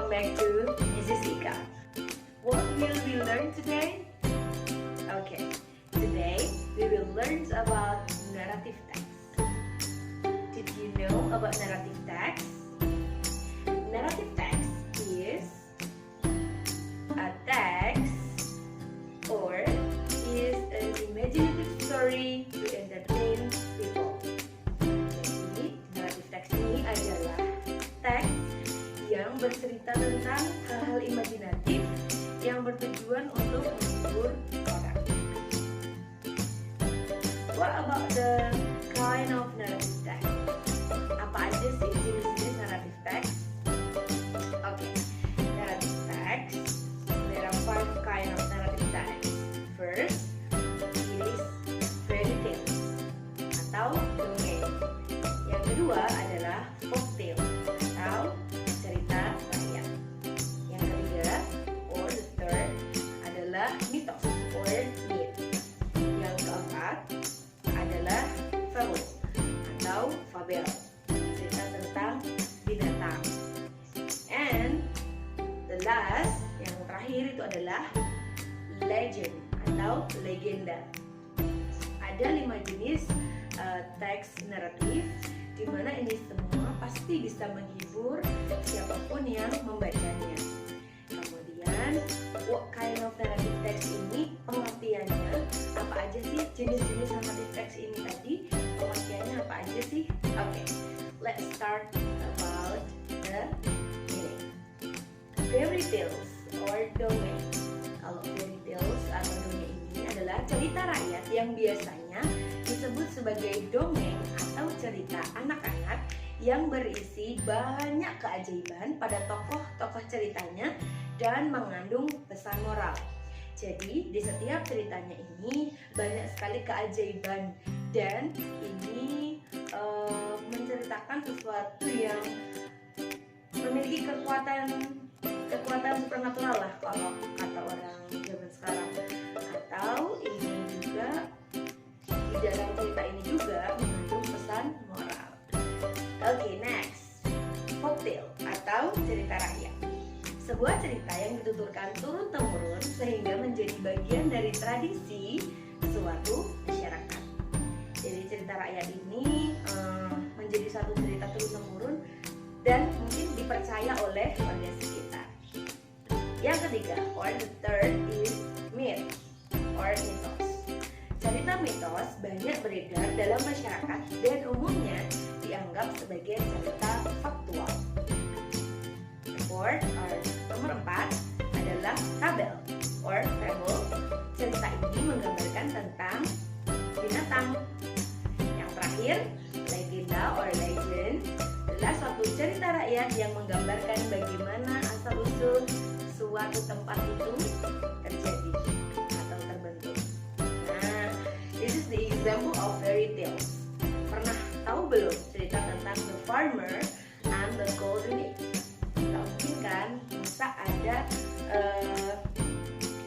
welcome back to Mrs. Ika. What will we learn today? Okay, today we will learn about narrative text. Did you know about narrative text? Narrative text is a text or is an imaginative story to entertain people. Jadi, narrative text ini adalah teks yang bercerita tentang hal-hal imajinatif yang bertujuan untuk menghibur orang. What about the kind of narrative text? Apa aja sih jenis-jenis narrative text? Okay, narrative text, there are 5 kind of narrative text. First is fairy tales atau dongeng. Yang kedua adalah folktale atau cerita rakyat. Yang ketiga or the third adalah mitos or myth. Yang keempat adalah fable atau fabel, cerita tentang binatang. And the last, yang terakhir itu adalah legend atau legenda. Ada 5 jenis teks naratif, di mana ini semua pasti bisa menghibur siapapun yang membacanya. Kemudian, what kind of narrative text ini pengertiannya apa aja sih? Jenis-jenis narrative text ini tadi pengertiannya apa aja sih? Okay, let's start about the meaning. Fairy tales or dongeng. Kalau fairy tales atau dongeng ini adalah cerita rakyat yang biasanya disebut sebagai dongeng atau cerita anak-anak yang berisi banyak keajaiban pada tokoh-tokoh ceritanya dan mengandung pesan moral. Jadi di setiap ceritanya ini banyak sekali keajaiban dan ini menceritakan sesuatu yang memiliki kekuatan supernatural lah kalau kata orang zaman sekarang. Atau ini juga di dalam cerita ini juga mengandung pesan moral. Okay, next, folktale atau cerita rakyat. Sebuah cerita yang dituturkan turun-temurun sehingga menjadi bagian dari tradisi suatu masyarakat. Jadi cerita rakyat ini menjadi satu cerita turun-temurun dan mungkin dipercaya oleh warga sekitar. Yang ketiga, or the third is myth or mitos. Cerita mitos banyak beredar dalam masyarakat dan umumnya dianggap sebagai cerita faktual. Or nomor 4 adalah fabel or fable. Cerita ini menggambarkan tentang binatang. Yang terakhir, legenda or legend adalah suatu cerita rakyat yang menggambarkan bagaimana asal-usul suatu tempat itu terjadi atau terbentuk. Nah, this is the example of fairy tales. Pernah tahu belum cerita tentang the farmer and the golden egg? Tidak mungkin kan, masa ada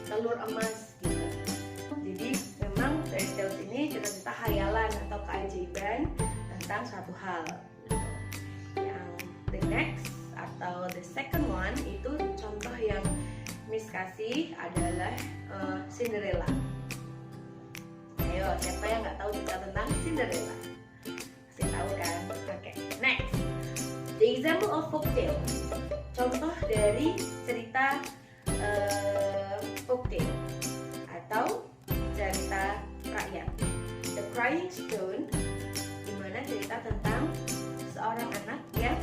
telur emas gitu. Jadi memang fairy tales ini cerita-cerita hayalan atau keajaiban tentang suatu hal. Yang the next atau the second one itu contoh yang Miss kasih adalah Cinderella. Ayo, siapa yang nggak tahu cerita tentang Cinderella? Pasti tahu kan? Oke, next, the example of folktale. Contoh dari cerita folktale atau cerita rakyat. The Crying Stone, di mana cerita tentang seorang anak yang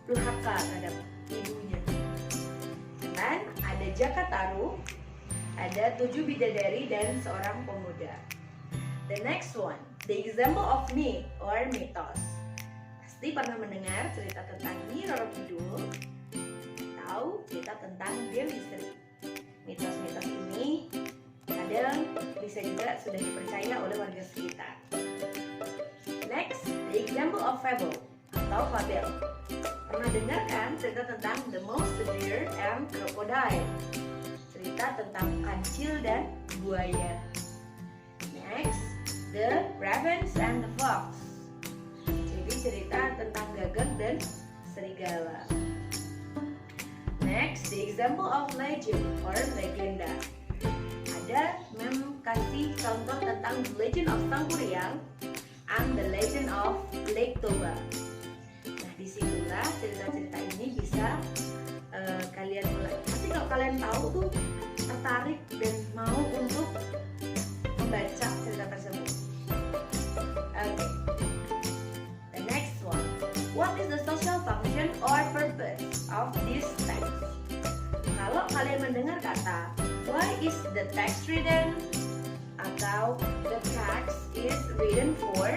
durhaka terhadap ibunya. Dan ada Jakataru, ada 7 bidadari dan seorang pemuda. The next one, the example of myth or mitos. Pasti pernah mendengar cerita tentang Nyi Roro Kidul atau cerita tentang Dewi Sri. Mitos-mitos ini kadang bisa juga sudah dipercaya oleh warga sekitar. Next, the example of fable atau fabel. Pernah dengar kan cerita tentang The Mouse, the Deer, and Crocodile? Cerita tentang kancil dan buaya. Next, The Ravens and the Fox. Jadi cerita tentang gagak dan serigala. Next, the example of legend or legenda. Ada kasih contoh tentang The Legend of Sangkuriang and The Legend of Lake Toba. Nah, disitulah cerita-cerita ini bisa kalian mulai. Pasti kalau kalian tahu tuh tertarik dan mau untuk membaca cerita tersebut. Okay. The next one. What is the social function or purpose of this text? Kalau kalian mendengar kata why is the text written, atau the text is written for,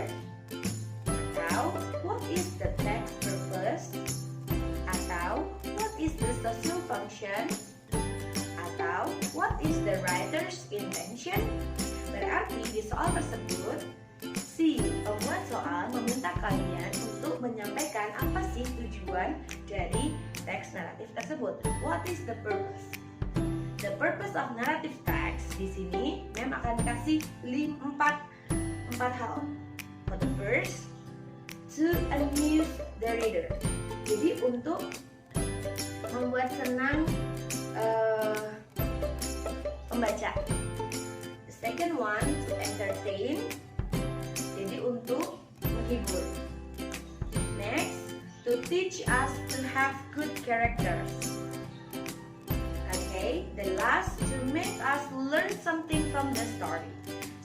atau what is the text purpose, atau what is the social function, atau what is the writer's intention, berarti di soal tersebut si pembuat soal meminta kalian untuk menyampaikan apa sih tujuan dari teks naratif tersebut. What is the purpose? The purpose of narrative text di sini mem akan kasih empat hal. For the first, to amuse the reader. Jadi untuk membuat senang pembaca. The second one, to entertain. Jadi untuk menghibur. Next, to teach us to have good characters. Okay, the last, to make us learn something from the story.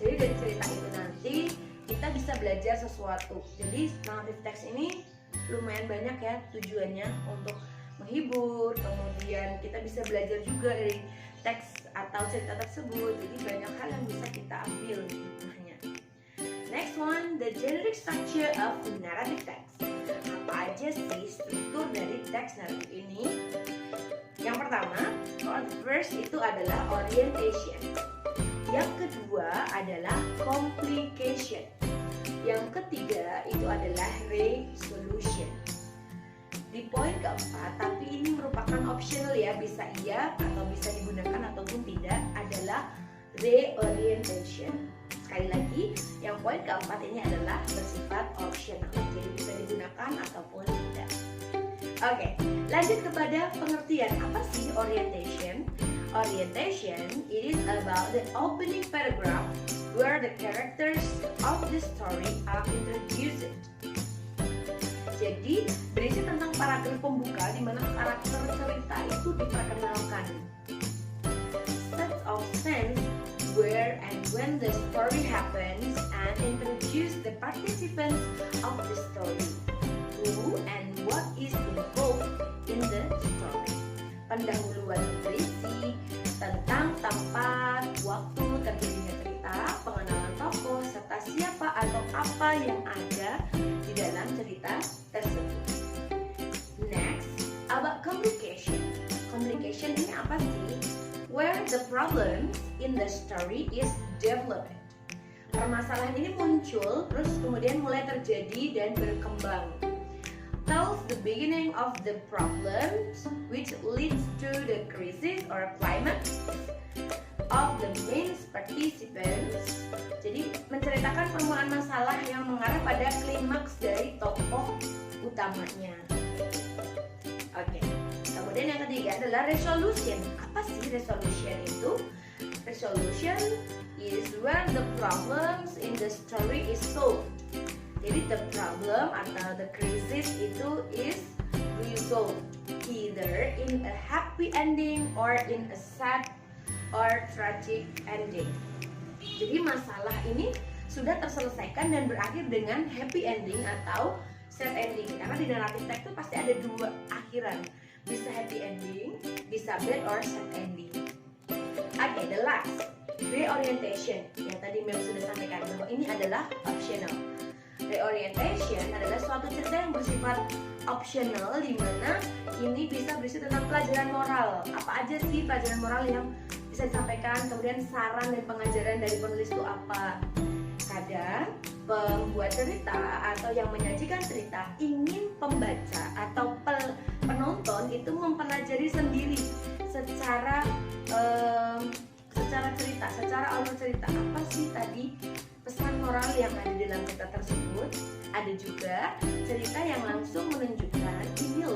Jadi dari cerita itu nanti kita bisa belajar sesuatu. Jadi narrative text ini lumayan banyak ya tujuannya, untuk menghibur, kemudian kita bisa belajar juga dari teks atau cerita tersebut. Jadi banyak hal yang bisa kita ambil hikmahnya. Next one, the generic structure of narrative text. Apa aja sih struktur dari teks naratif ini? Yang pertama, first itu adalah orientation. Yang kedua adalah complication. Yang ketiga itu adalah resolution. Di poin keempat, tapi ini merupakan optional ya, bisa iya atau bisa digunakan ataupun tidak, adalah reorientation. Sekali lagi, yang poin keempat ini adalah bersifat optional, jadi bisa digunakan ataupun tidak. Oke, lanjut kepada pengertian. Apa sih orientation? Orientation, it is about the opening paragraph where the characters of the story are introduced. Jadi, berisi tentang paragraf pembuka di mana karakter cerita itu diperkenalkan. Set of sense where and when the story happens and introduce the participants of the story. Who and what is involved in the story. Pendahuluan berisi tentang tempat, waktu terjadinya cerita, pengenalan tokoh, serta siapa atau apa yang ada di dalam cerita tersebut. Next, about complication. Complication ini apa sih? Where the problem in the story is developed. Permasalahan ini muncul, terus kemudian mulai terjadi dan berkembang. Tells the beginning of the problems which leads to the crisis or climax of the main participants. Jadi menceritakan permulaan masalah yang mengarah pada klimaks dari tokoh utamanya. Oke. Kemudian yang ketiga adalah resolution. Apa sih resolution itu? Resolution is where the problems in the story is solved. Jadi the problem atau the crisis itu is resolved either in a happy ending or in a sad or tragic ending. Jadi masalah ini sudah terselesaikan dan berakhir dengan happy ending atau sad ending. Karena di naratif teks itu pasti ada dua akhiran. Bisa happy ending, bisa bad or sad ending. Oke, the last, reorientation. Yang tadi Mem sudah sampaikan bahwa ini adalah optional. Reorientation adalah suatu cerita yang bersifat optional, di mana ini bisa berisi tentang pelajaran moral. Apa aja sih pelajaran moral yang bisa disampaikan, kemudian saran dan pengajaran dari penulis itu apa. Kadang pembuat cerita atau yang menyajikan cerita ingin pembaca atau penonton itu mempelajari sendiri secara cerita, secara alur cerita, apa sih tadi pesan moral yang ada di dalam cerita tersebut. Ada juga cerita yang langsung menunjukkan ini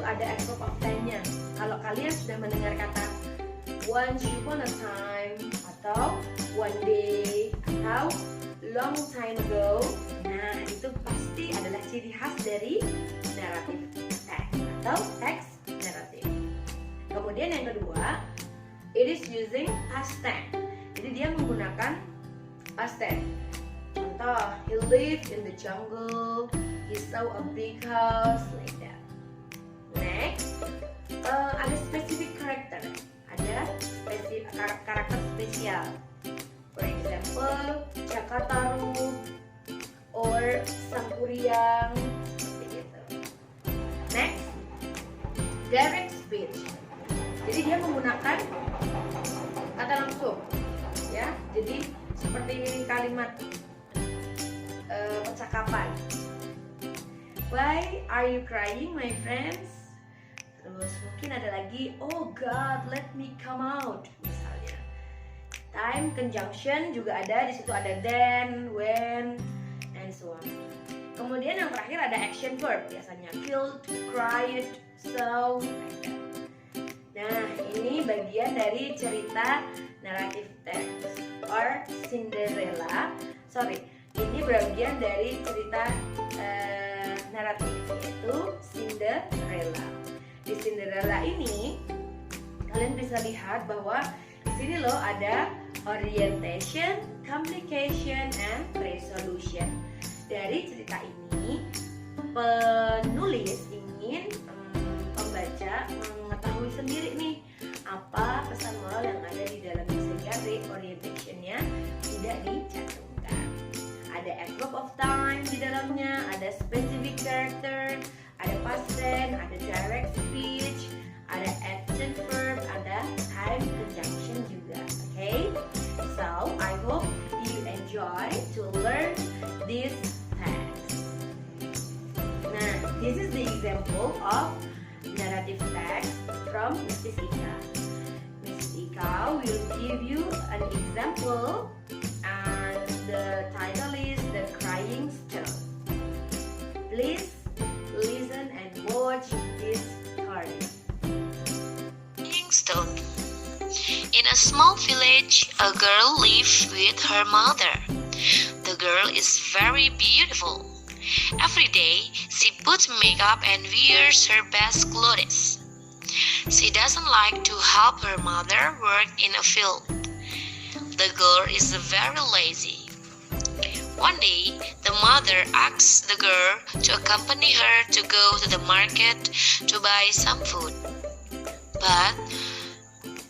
ada adverb of time-nya. Kalau kalian sudah mendengar kata once upon a time, atau one day, atau long time ago, nah itu pasti adalah ciri khas dari narrative text atau text narrative. Kemudian yang kedua, it is using past tense. Jadi dia menggunakan past tense. Contoh, he lived in the jungle, he saw a big house, like that. Next, ada specific character, ada karakter spesial. For example, Cakataru or Sangkuriang, seperti itu. Next, direct speech. Jadi dia menggunakan kata langsung, ya. Jadi seperti kalimat percakapan. Why are you crying, my friends? Terus mungkin ada lagi, oh God, let me come out, misalnya. Time conjunction juga ada, di situ ada then, when, and so on. Kemudian yang terakhir ada action verb, biasanya killed, cried, saw, like that. Nah, ini bagian dari cerita narrative text or Cinderella. Ini bagian dari cerita naratif, yaitu Cinderella. Di Cinderella ini kalian bisa lihat bahwa di sini loh ada orientation, communication, and resolution. Dari cerita ini penulis ingin pembaca mengetahui sendiri nih apa pesan moral yang ada di dalamnya, sehingga orientation-nya tidak dicantumkan. Ada adverb of time di dalamnya, ada specific character, ada past tense, ada direct speech, ada action verb, ada time conjunction juga. Okay? So, I hope you enjoy to learn this text. Nah, this is the example of narrative text from Mrs. Ika. Mrs. Ika will give you an example, and the title is The Crying Stone. Please listen and watch this story. Crying Stone. In a small village, a girl lives with her mother. The girl is very beautiful. Every day, she puts makeup and wears her best clothes. She doesn't like to help her mother work in a field. The girl is very lazy. One day, the mother asks the girl to accompany her to go to the market to buy some food. But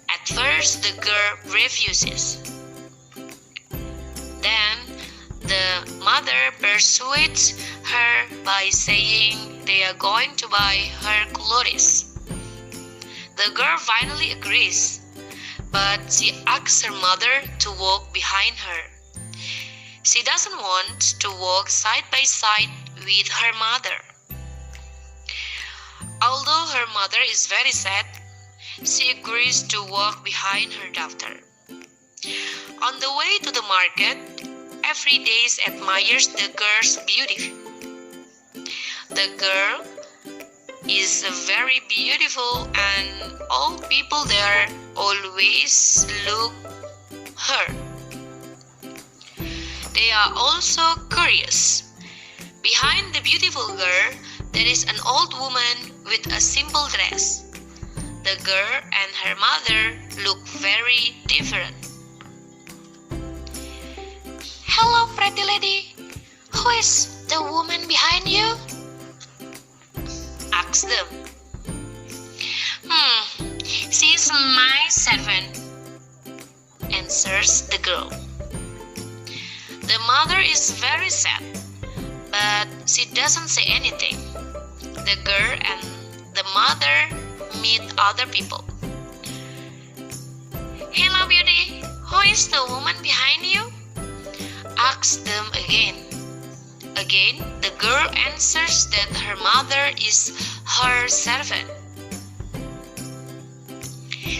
at first, the girl refuses. Then, the mother persuades her by saying they are going to buy her clothes. The girl finally agrees, but she asks her mother to walk behind her. She doesn't want to walk side by side with her mother. Although her mother is very sad, she agrees to walk behind her daughter. On the way to the market, every day admires the girl's beauty. The girl is very beautiful, and all people there always look her. They are also curious. Behind the beautiful girl, there is an old woman with a simple dress. The girl and her mother look very different. Hello, pretty lady. Who is the woman behind you? Ask them. She is my servant, answers the girl. The mother is very sad, but she doesn't say anything. The girl and the mother meet other people. Hello, beauty. Who is the woman behind you? Ask them again. Again, the girl answers that her mother is her servant.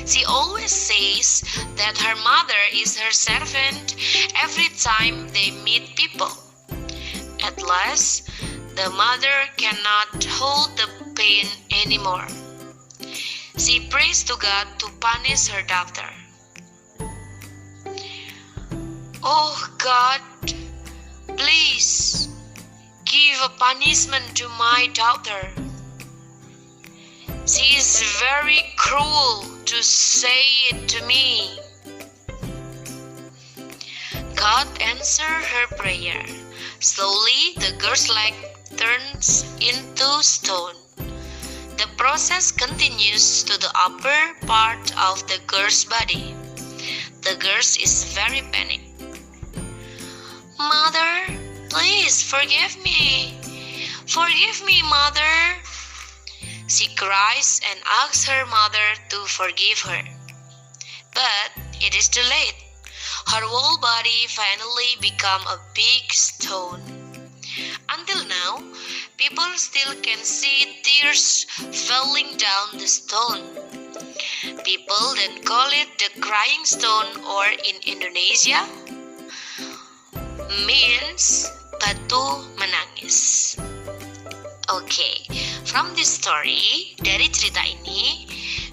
She always says that her mother is her servant every time they meet people. At last, the mother cannot hold the pain anymore. She prays to God to punish her daughter. Oh God, please give a punishment to my daughter. She is very cruel to say it to me. God answered her prayer. Slowly, the girl's leg turns into stone. The process continues to the upper part of the girl's body. The girl is very panicked. Mother, please forgive me. Forgive me, Mother. She cries and asks her mother to forgive her. But it is too late. Her whole body finally became a big stone. Until now, people still can see tears falling down the stone. People then call it the crying stone, or in Indonesia, means batu menangis. Okay, from this story, dari cerita ini,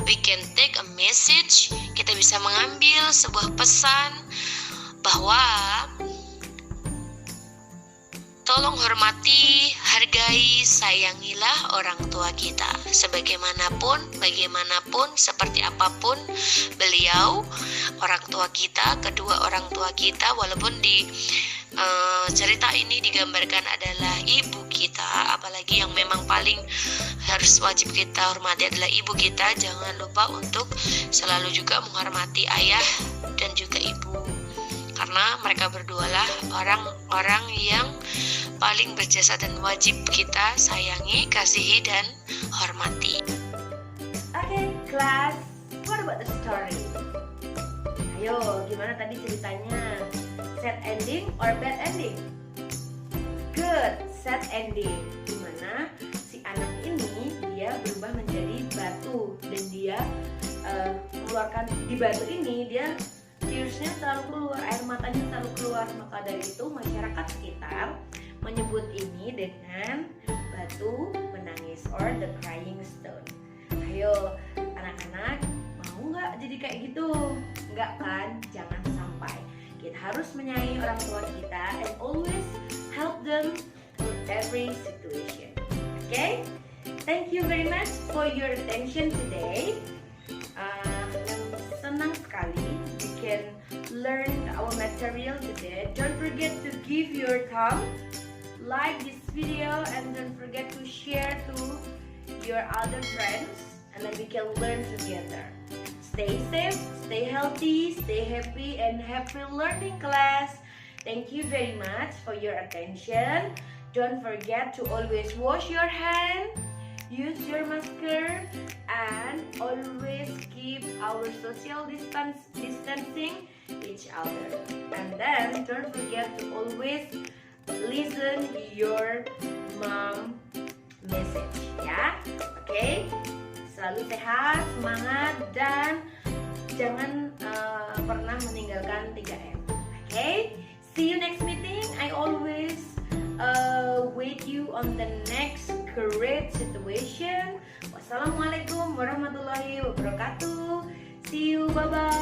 we can take a message. Kita bisa mengambil sebuah pesan bahwa tolong hormati, hargai, sayangilah orang tua kita. Bagaimanapun, seperti apapun beliau, orang tua kita, kedua orang tua kita, walaupun di cerita ini digambarkan adalah ibu kita, apalagi yang memang paling harus wajib kita hormati adalah ibu kita. Jangan lupa untuk selalu juga menghormati ayah dan juga ibu, karena mereka berdualah orang-orang yang paling berjasa dan wajib kita sayangi, kasihi, dan hormati. Okay, class, what about the story? Ayo, gimana tadi ceritanya? Sad ending or bad ending? Good, sad ending. Dimana si anak ini dia berubah menjadi batu, dan dia mengeluarkan di batu ini dia tearsnya selalu keluar, air matanya selalu keluar. Maka dari itu masyarakat sekitar menyebut ini dengan batu menangis or the crying stone. Ayo anak-anak, mau nggak jadi kayak gitu? Nggak kan? Jangan sampai. Kita harus menyayangi orang tua kita and always help them in every situation. Okay? Thank you very much for your attention today. Senang sekali you can learn our material today. Don't forget to give your thumb, like this video, and don't forget to share to your other friends, and then we can learn together. Stay safe, stay healthy, stay happy, and happy learning, class. Thank you very much for your attention. Don't forget to always wash your hand, use your masker, and always keep our social distancing each other. And then don't forget to always listen your mom message, ya. Okay? Selalu sehat, semangat, dan jangan pernah meninggalkan 3M. Okay? See you next meeting. I always wait you on the next great situation. Wassalamualaikum warahmatullahi wabarakatuh. See you, bye bye.